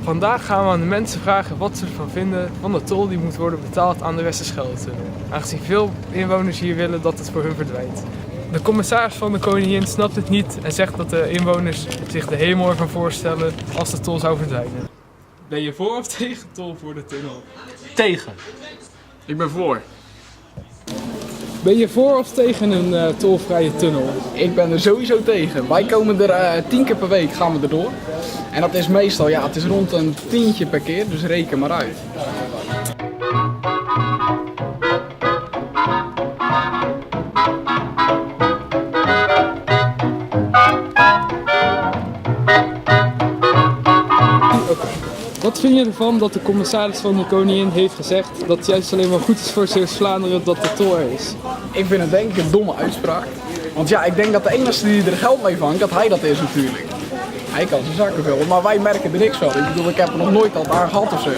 Vandaag gaan we aan de mensen vragen wat ze ervan vinden van de tol die moet worden betaald aan de Westerschelde-tunnel. Aangezien veel inwoners hier willen dat het voor hun verdwijnt. De commissaris van de Koningin snapt het niet en zegt dat de inwoners zich de hemel ervan voorstellen als de tol zou verdwijnen. Ben je voor of tegen tol voor de tunnel? Tegen. Ik ben voor. Ben je voor of tegen een tolvrije tunnel? Ik ben er sowieso tegen. Wij komen er 10 keer per week gaan we erdoor. En dat is meestal, ja, het is rond een tientje per keer, dus reken maar uit. Wat vind je ervan dat de commissaris van de Koningin heeft gezegd dat het juist alleen maar goed is voor Zeeuws-Vlaanderen dat de tol er is? Ik vind het denk ik een domme uitspraak. Want ja, ik denk dat de enige die er geld mee vangt, dat hij dat is natuurlijk. Hij kan zijn zakken vullen, maar wij merken er niks van. Ik bedoel, ik heb er nog nooit wat aan gehad of zo.